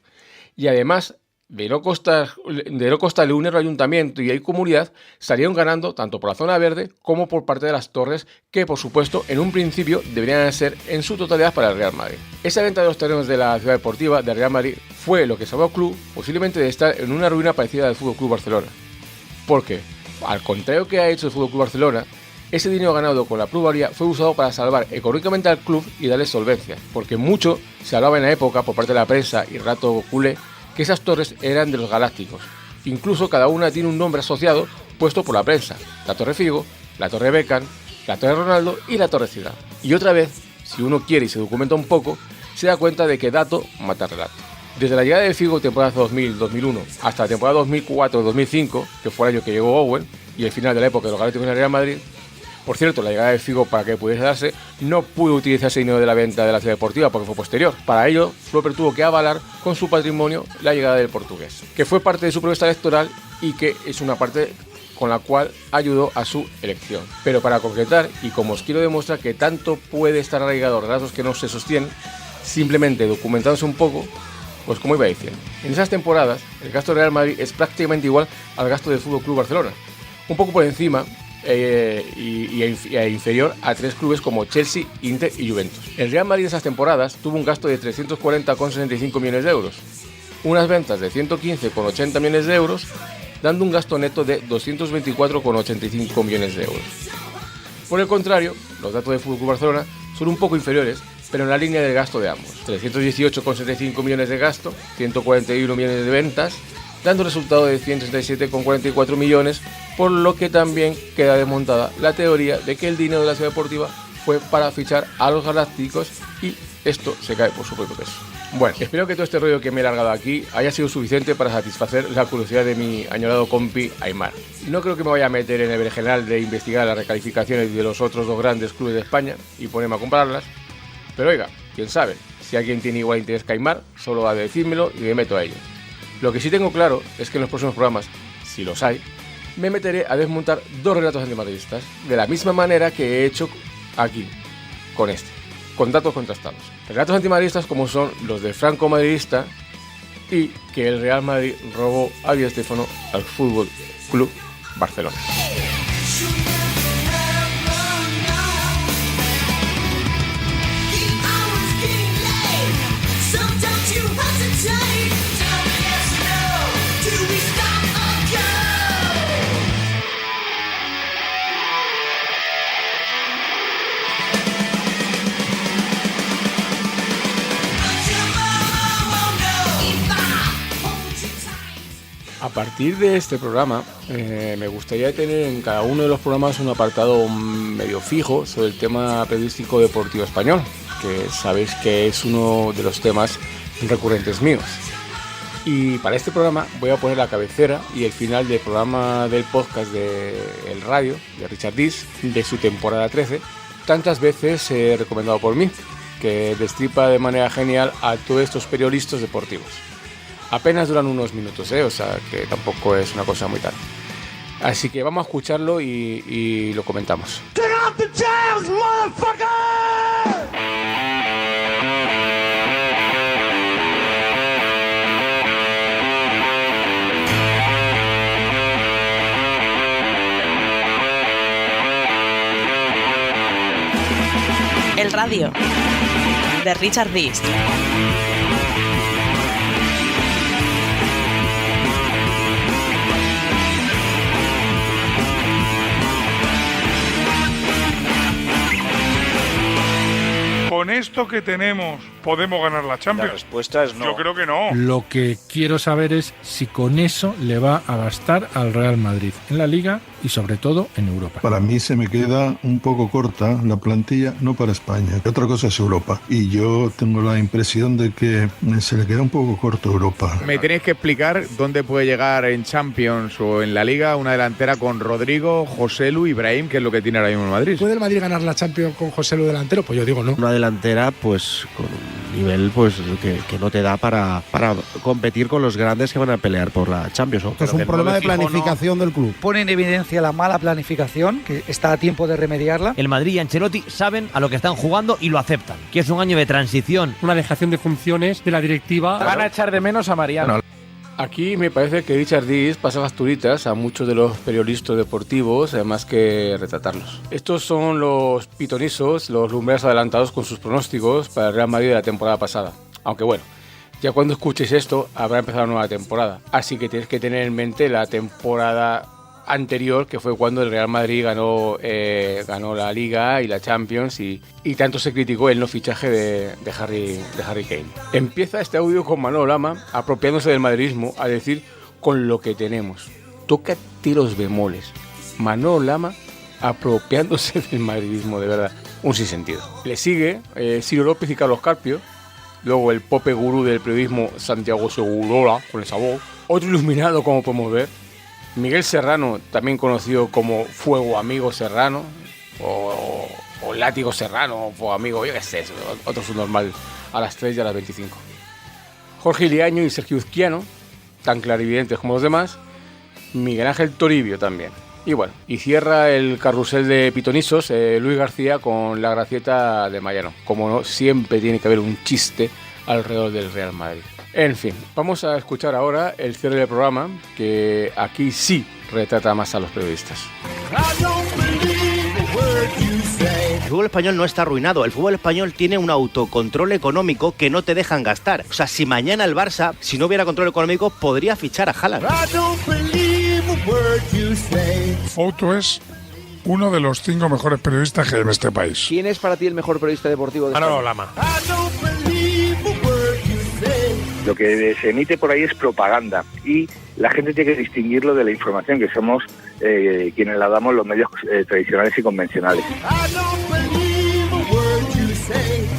Y además, de no costarle un euro al ayuntamiento y a la comunidad, salieron ganando tanto por la zona verde como por parte de las torres, que por supuesto en un principio deberían ser en su totalidad para el Real Madrid. Esa venta de los terrenos de la ciudad deportiva del Real Madrid fue lo que salvó al club posiblemente de estar en una ruina parecida al FC Barcelona. Porque, al contrario que ha hecho el FC Barcelona, ese dinero ganado con la plusvalía fue usado para salvar económicamente al club y darle solvencia, porque mucho se hablaba en la época por parte de la prensa y rato culé que esas torres eran de los galácticos. Incluso cada una tiene un nombre asociado puesto por la prensa: la Torre Figo, la Torre Beckham, la Torre Ronaldo y la Torre Zidane. Y otra vez, si uno quiere y se documenta un poco, se da cuenta de que dato mata relato. Desde la llegada de Figo temporada 2000-2001 hasta la temporada 2004-2005, que fue el año que llegó Owen, y el final de la época de los galácticos en el Real Madrid. Por cierto, la llegada de Figo, para que pudiese darse, no pudo utilizar ese dinero de la venta de la ciudad deportiva porque fue posterior. Para ello, Flopper tuvo que avalar con su patrimonio la llegada del portugués, que fue parte de su propuesta electoral y que es una parte con la cual ayudó a su elección. Pero para concretar, y como os quiero demostrar que tanto puede estar arraigado a relatos que no se sostienen, simplemente documentándose un poco, pues como iba diciendo, en esas temporadas el gasto del Real Madrid es prácticamente igual al gasto del FC Barcelona, un poco por encima y inferior a tres clubes como Chelsea, Inter y Juventus. El Real Madrid en esas temporadas tuvo un gasto de 340,65 millones de euros, unas ventas de 115,80 millones de euros, dando un gasto neto de 224,85 millones de euros. Por el contrario, los datos del FC Barcelona son un poco inferiores, pero en la línea del gasto de ambos: 318,75 millones de gasto, 141 millones de ventas, dando resultado de 137,44 millones, por lo que también queda desmontada la teoría de que el dinero de la ciudad deportiva fue para fichar a los galácticos y esto se cae por su propio peso. Bueno, espero que todo este rollo que me he largado aquí haya sido suficiente para satisfacer la curiosidad de mi añorado compi Aimar. No creo que me vaya a meter en el berenjenal de investigar las recalificaciones de los otros dos grandes clubes de España y ponerme a compararlas, pero oiga, quién sabe, si alguien tiene igual interés que Aimar, solo ha de decírmelo y me meto a ello. Lo que sí tengo claro es que en los próximos programas, si los hay, me meteré a desmontar dos relatos antimadridistas, de la misma manera que he hecho aquí, con este, con datos contrastados. Relatos antimadridistas como son los de Franco Madridista y que el Real Madrid robó a Di Stéfano al Fútbol Club Barcelona. A partir de este programa, me gustaría tener en cada uno de los programas un apartado medio fijo sobre el tema periodístico deportivo español, que sabéis que es uno de los temas recurrentes míos. Y para este programa voy a poner la cabecera y el final del programa del podcast de El Radio, de Richard Dis, de su temporada 13, tantas veces recomendado por mí, que destripa de manera genial a todos estos periodistas deportivos. Apenas duran unos minutos, o sea que tampoco es una cosa muy tal. Así que vamos a escucharlo y lo comentamos. Radio, de Richard Beast. ¿Con esto que tenemos podemos ganar la Champions? La respuesta es no. Yo creo que no. Lo que quiero saber es si con eso le va a bastar al Real Madrid en la Liga y sobre todo en Europa. Para mí se me queda un poco corta la plantilla, no para España. Otra cosa es Europa. Y yo tengo la impresión de que se le queda un poco corto Europa. Me tenéis que explicar dónde puede llegar en Champions o en la Liga una delantera con Rodrigo, Joselu y Brahim, que es lo que tiene ahora mismo el Madrid. ¿Puede el Madrid ganar la Champions con Joselu delantero? Pues yo digo no. Una delantera pues con un nivel pues que no te da para competir con los grandes que van a pelear por la Champions, ¿no? Es un problema de planificación del club. Pone en evidencia la mala planificación, que está a tiempo de remediarla. El Madrid y Ancelotti saben a lo que están jugando y lo aceptan, que es un año de transición. Una dejación de funciones de la directiva. Van a echar de menos a Mariano. Aquí me parece que Richard Diz pasa facturitas a muchos de los periodistas deportivos, además que retratarlos. Estos son los pitonisos, los lumbreras adelantados con sus pronósticos para el Real Madrid de la temporada pasada. Aunque bueno, ya cuando escuches esto habrá empezado una nueva temporada. Así que tienes que tener en mente la temporada anterior, que fue cuando el Real Madrid ganó la Liga y la Champions y tanto se criticó el no fichaje de Harry Kane. Empieza este audio con Manolo Lama apropiándose del madridismo a decir con lo que tenemos. Toca tiros bemoles. Manolo Lama apropiándose del madridismo, de verdad. Un sinsentido. Le sigue Ciro López y Carlos Carpio. Luego el pope gurú del periodismo Santiago Segurola, con esa voz. Otro iluminado, como podemos ver. Miguel Serrano, también conocido como Fuego Amigo Serrano, o Látigo Serrano, o Fuego Amigo, yo qué sé, otro subnormal a las 3 y a las 25. Jorge Iliaño y Sergio Uzquiano, tan clarividentes como los demás. Miguel Ángel Toribio también. Y bueno, y cierra el carrusel de pitonisos Luis García con la gracieta de Mariano. Como no, siempre tiene que haber un chiste alrededor del Real Madrid. En fin, vamos a escuchar ahora el cierre del programa, que aquí sí retrata más a los periodistas. El fútbol español no está arruinado. El fútbol español tiene un autocontrol económico que no te dejan gastar. O sea, si mañana el Barça, si no hubiera control económico, podría fichar a Haaland. Fouto es uno de los 5 mejores periodistas que hay en este país. ¿Quién es para ti el mejor periodista deportivo de Manolo España? Lama. Lo que se emite por ahí es propaganda y la gente tiene que distinguirlo de la información, que somos quienes la damos los medios tradicionales y convencionales.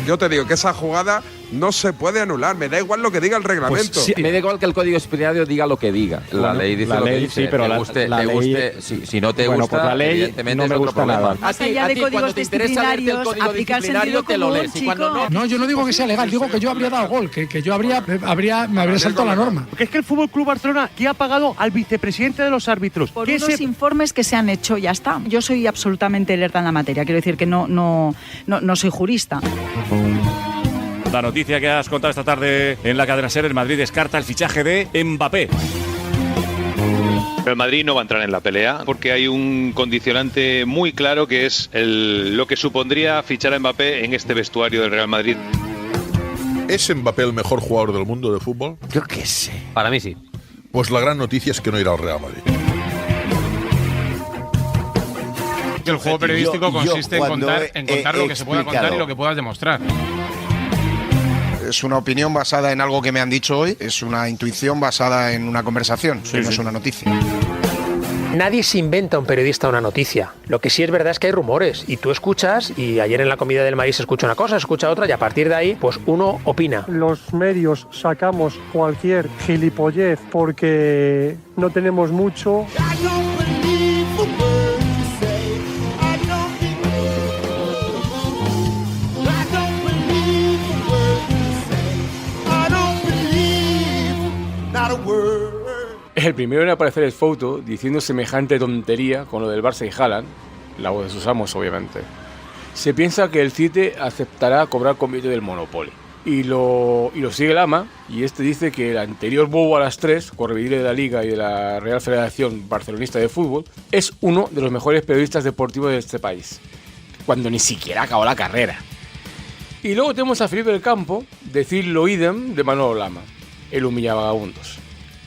Yo te digo que esa jugada no se puede anular, me da igual lo que diga el reglamento. Pues sí, me da igual que el código disciplinario diga lo que diga. La ley dice lo que dice. Sí, pero te guste, si no te gusta, pues la ley evidentemente no me es otro gusta problema. nada. Más allá de códigos disciplinarios, aplicar sentido común, chico. No, yo no digo que sea legal, digo que yo habría dado gol, que yo me habría saltado la norma. Porque es que el Fútbol Club Barcelona ya ha pagado al vicepresidente de los árbitros. Por unos informes que se han hecho, ya está. Yo soy absolutamente alerta en la materia, quiero decir que no soy jurista. La noticia que has contado esta tarde en la cadena SER, el Madrid descarta el fichaje de Mbappé. Pero el Madrid no va a entrar en la pelea porque hay un condicionante muy claro que es lo que supondría fichar a Mbappé en este vestuario del Real Madrid. ¿Es Mbappé el mejor jugador del mundo de fútbol? Yo qué sé. Para mí sí. Pues la gran noticia es que no irá al Real Madrid. El juego periodístico consiste en contar lo que se pueda contar y lo que puedas demostrar. Es una opinión basada en algo que me han dicho hoy, es una intuición basada en una conversación, no es una noticia. Nadie se inventa un periodista una noticia. Lo que sí es verdad es que hay rumores y tú escuchas, y ayer en la comida del maíz se escucha una cosa, se escucha otra, y a partir de ahí pues uno opina. Los medios sacamos cualquier gilipollez porque no tenemos mucho. Es el primero en aparecer el Fouto diciendo semejante tontería con lo del Barça y Haaland, la voz de sus amos obviamente. Se piensa que el Cite aceptará cobrar con billete del Monopoly. Y lo sigue Lama, y este dice que el anterior bobo a las 3, correveidile de la Liga y de la Real Federación Barcelonista de Fútbol, es uno de los mejores periodistas deportivos de este país, cuando ni siquiera acabó la carrera. Y luego tenemos a Felipe del Campo decir lo idem de Manolo Lama, el humillavagabundos.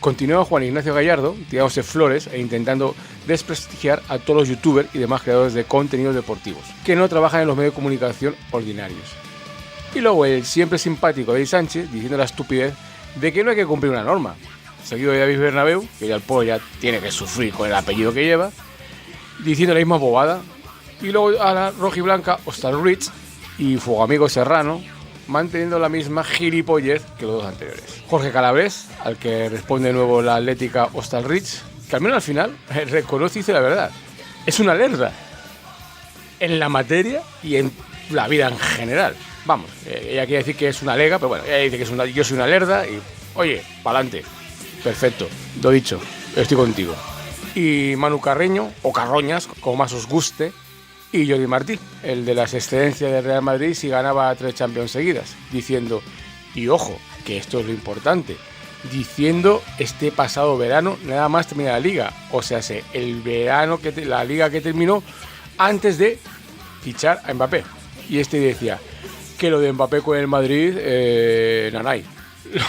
Continúa Juan Ignacio Gallardo tirándose flores e intentando desprestigiar a todos los youtubers y demás creadores de contenidos deportivos que no trabajan en los medios de comunicación ordinarios. Y luego el siempre simpático David Sánchez diciendo la estupidez de que no hay que cumplir una norma, seguido de David Bernabéu, que ya el pueblo ya tiene que sufrir con el apellido que lleva, diciendo la misma bobada. Y luego a la rojiblanca Ostalrich y Fuego Serrano manteniendo la misma gilipollez que los dos anteriores. Jorge Calabres, al que responde de nuevo la atlética Ostalrich, que al menos al final reconoce y dice la verdad. Es una lerda en la materia y en la vida en general. Vamos, ella quiere decir que es una lega, pero bueno, ella dice que yo soy una lerda y, oye, pa'lante. Perfecto, lo dicho, estoy contigo. Y Manu Carreño, o Carroñas, como más os guste, y Jordi Martí, el de las excedencias del Real Madrid si ganaba 3 Champions seguidas, diciendo, y ojo, que esto es lo importante, diciendo este pasado verano nada más termina la liga, o sea, el verano, la liga que terminó antes de fichar a Mbappé. Y este decía que lo de Mbappé con el Madrid, nanay.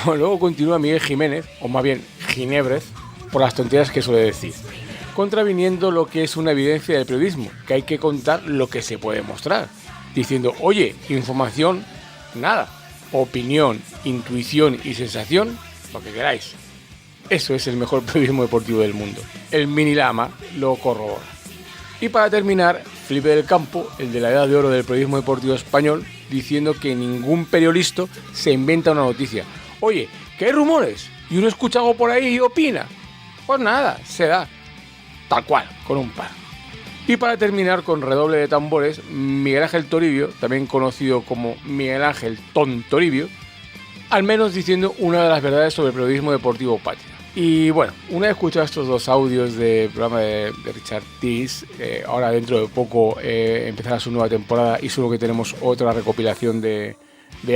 Luego continúa Miguel Jiménez, o más bien Ginébrez, por las tonterías que suele decir, contraviniendo lo que es una evidencia del periodismo, que hay que contar lo que se puede mostrar, diciendo, oye, información, nada, opinión, intuición y sensación, lo que queráis. Eso es el mejor periodismo deportivo del mundo. El Mini Lama lo corrobora. Y para terminar, Felipe del Campo, el de la edad de oro del periodismo deportivo español, diciendo que ningún periodista se inventa una noticia. Oye, que hay rumores y uno escucha algo por ahí y opina. Pues nada, se da. Tal cual, con un par. Y para terminar, con redoble de tambores, Miguel Ángel Toribio, también conocido como Miguel Ángel Ton Toribio, al menos diciendo una de las verdades sobre el periodismo deportivo patria. Y bueno, una vez escuchado estos dos audios del programa de Richard Tiss, ahora dentro de poco empezará su nueva temporada y seguro que tenemos otra recopilación de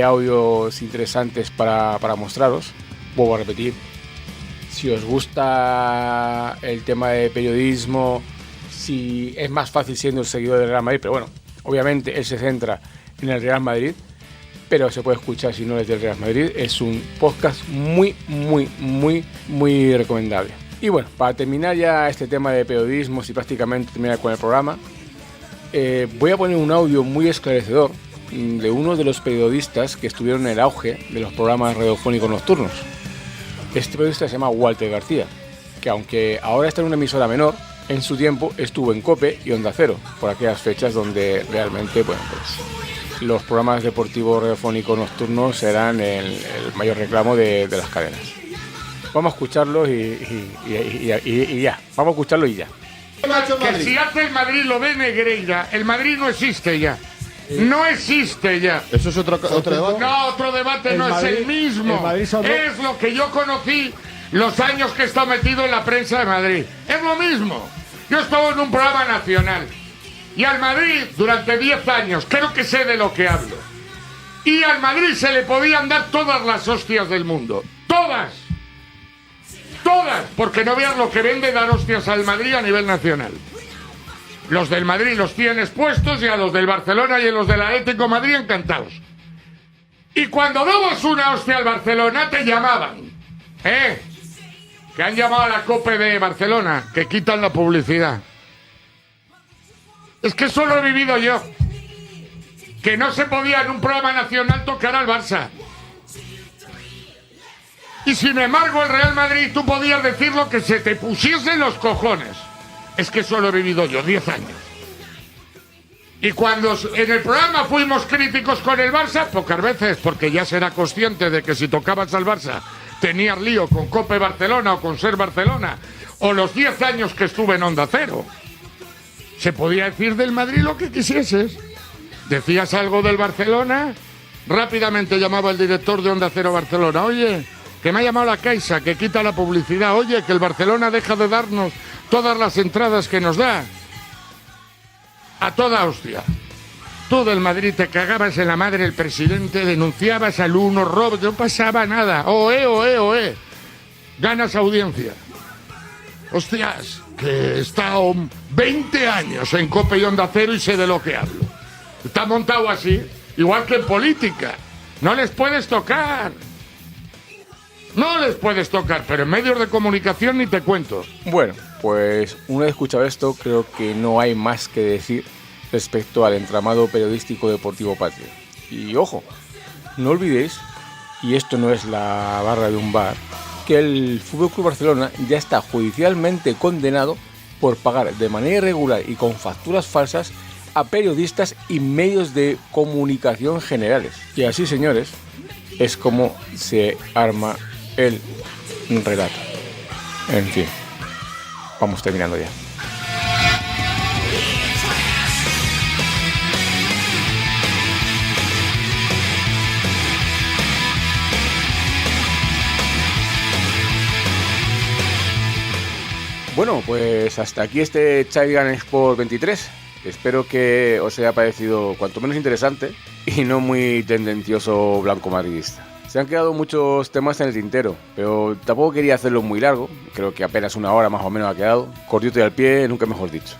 audios interesantes para mostraros. Vuelvo a repetir, si os gusta el tema de periodismo, si es más fácil siendo el seguidor del Real Madrid, pero bueno, obviamente él se centra en el Real Madrid, pero se puede escuchar si no es del Real Madrid. Es un podcast muy recomendable. Y bueno, para terminar ya este tema de periodismo, si prácticamente terminar con el programa, voy a poner un audio muy esclarecedor de uno de los periodistas que estuvieron en el auge de los programas radiofónicos nocturnos. Este periodista se llama Walter García, que aunque ahora está en una emisora menor, en su tiempo estuvo en COPE y Onda Cero, por aquellas fechas donde realmente, bueno, pues los programas deportivos radiofónicos nocturnos eran el mayor reclamo de las cadenas. Vamos a escucharlo y ya. Vamos a escucharlo y ya. Que si hace el Madrid lo de Negreira, el Madrid no existe ya. No existe ya. ¿Eso es otro debate? No, otro debate no es el mismo. Es lo que yo conocí los años que he estado metido en la prensa de Madrid. Es lo mismo. Yo estaba en un programa nacional. Y al Madrid, durante 10 años, creo que sé de lo que hablo. Y al Madrid se le podían dar todas las hostias del mundo. Todas. Todas. Porque no veas lo que vende dar hostias al Madrid a nivel nacional. Los del Madrid los tienen expuestos y a los del Barcelona y a los del Atlético de Madrid encantados. Y cuando dabas una hostia al Barcelona te llamaban. Que han llamado a la COPE de Barcelona, que quitan la publicidad. Es que eso lo he vivido yo. Que no se podía en un programa nacional tocar al Barça. Y sin embargo el Real Madrid tú podías decir lo que se te pusiese en los cojones. Es que eso lo he vivido yo, 10 años. Y cuando en el programa fuimos críticos con el Barça, pocas veces, porque ya será consciente de que si tocabas al Barça tenías lío con COPE Barcelona o con Ser Barcelona, o los 10 años que estuve en Onda Cero. Se podía decir del Madrid lo que quisieses. Decías algo del Barcelona, rápidamente llamaba el director de Onda Cero Barcelona. Oye, que me ha llamado la Caixa, que quita la publicidad. Oye, que el Barcelona deja de darnos todas las entradas que nos da. A toda hostia. Tú del Madrid te cagabas en la madre del presidente, denunciabas al uno, robos, no pasaba nada. Oe. Ganas audiencia. Hostias, que he estado 20 años en COPE y Onda Cero y sé de lo que hablo. Está montado así. Igual que en política. No les puedes tocar. No les puedes tocar, pero en medios de comunicación ni te cuento. Bueno, pues una vez escuchado esto, creo que no hay más que decir respecto al entramado periodístico deportivo patrio. Y ojo, no olvidéis, y esto no es la barra de un bar, que el FC Barcelona ya está judicialmente condenado por pagar de manera irregular y con facturas falsas a periodistas y medios de comunicación generales. Y así, señores, es como se arma el relato. En fin, vamos terminando ya. Bueno, pues hasta aquí este Chaigan Sport 23. Espero que os haya parecido cuanto menos interesante y no muy tendencioso blanco madridista. Se han quedado muchos temas en el tintero, pero tampoco quería hacerlo muy largo. Creo que apenas una hora más o menos ha quedado. Cortito y al pie, nunca mejor dicho.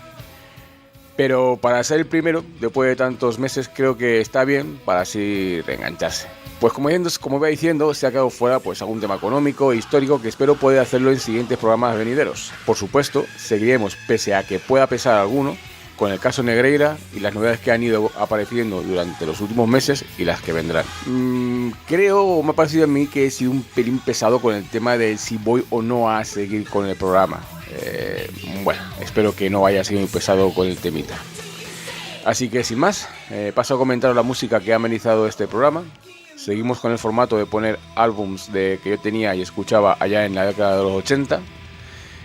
Pero para ser el primero, después de tantos meses, creo que está bien para así reengancharse. Pues como iba diciendo, se ha quedado fuera pues algún tema económico e histórico que espero poder hacerlo en siguientes programas venideros. Por supuesto, seguiremos, pese a que pueda pesar alguno, con el caso Negreira y las novedades que han ido apareciendo durante los últimos meses y las que vendrán. Creo, o me ha parecido a mí, que he sido un pelín pesado con el tema de si voy o no a seguir con el programa. Bueno, espero que no vaya a ser muy pesado con el temita. Así que sin más, paso a comentaros la música que ha amenizado este programa. Seguimos con el formato de poner álbums que yo tenía y escuchaba allá en la década de los 80.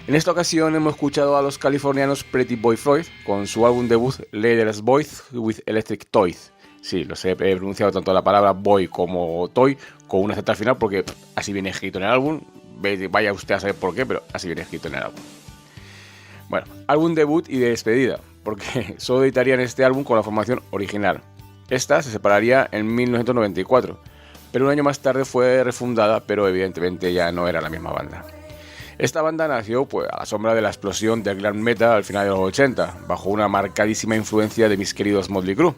En esta ocasión hemos escuchado a los californianos Pretty Boy Floyd con su álbum debut Leather's Boys with Electric Toys. Sí, los he pronunciado tanto la palabra boy como toy con una Z al final porque así viene escrito en el álbum. Vaya usted a saber por qué, pero así viene escrito en el álbum. Bueno, álbum debut y de despedida, porque solo editarían este álbum con la formación original. Esta se separaría en 1994, pero un año más tarde fue refundada, pero evidentemente ya no era la misma banda. Esta banda nació pues, a la sombra de la explosión del glam metal al final de los 80, bajo una marcadísima influencia de mis queridos Motley Crue.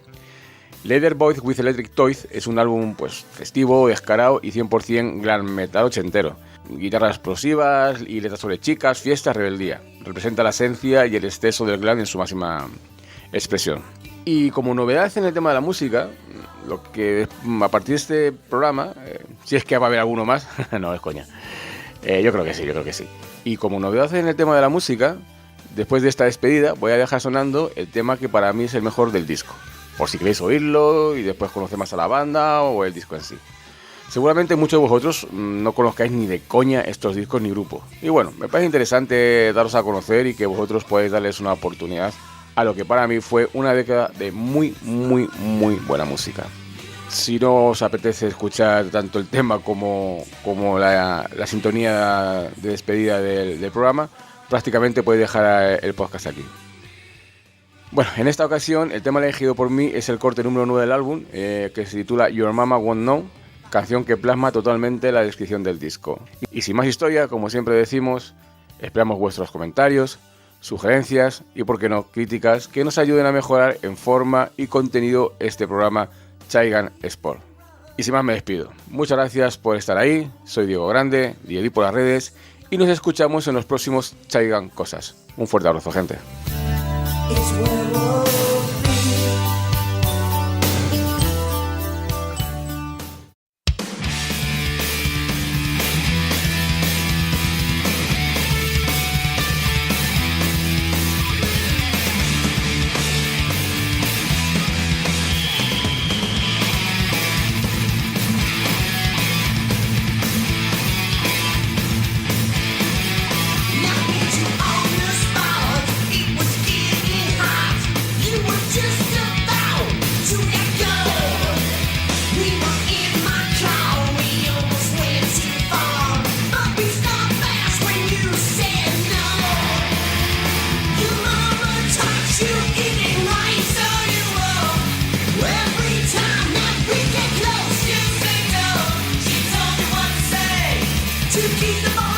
Leather Boys with Electric Toys es un álbum pues, festivo, descarado y 100% glam metal ochentero. Guitarras explosivas y letras sobre chicas, fiestas, rebeldía. Representa la esencia y el exceso del glam en su máxima expresión. Y como novedad en el tema de la música, lo que a partir de este programa, si es que va a haber alguno más, no es coña. Yo creo que sí. Y como novedad en el tema de la música, después de esta despedida voy a dejar sonando el tema que para mí es el mejor del disco. Por si queréis oírlo y después conocer más a la banda o el disco en sí. Seguramente muchos de vosotros no conozcáis ni de coña estos discos ni grupos. Y bueno, me parece interesante daros a conocer y que vosotros podáis darles una oportunidad a lo que para mí fue una década de muy, muy, muy buena música. Si no os apetece escuchar tanto el tema como la sintonía de despedida del programa, prácticamente podéis dejar el podcast aquí. Bueno, en esta ocasión el tema elegido por mí es el corte número 9 del álbum, que se titula Your Mama Won't Know, canción que plasma totalmente la descripción del disco. Y sin más historia, como siempre decimos, esperamos vuestros comentarios, sugerencias y, por qué no, críticas que nos ayuden a mejorar en forma y contenido este programa Chaigan Sport. Y sin más me despido. Muchas gracias por estar ahí. Soy Diego Grande, Diego por las redes, y nos escuchamos en los próximos Chaigan Cosas. Un fuerte abrazo, gente. To keep the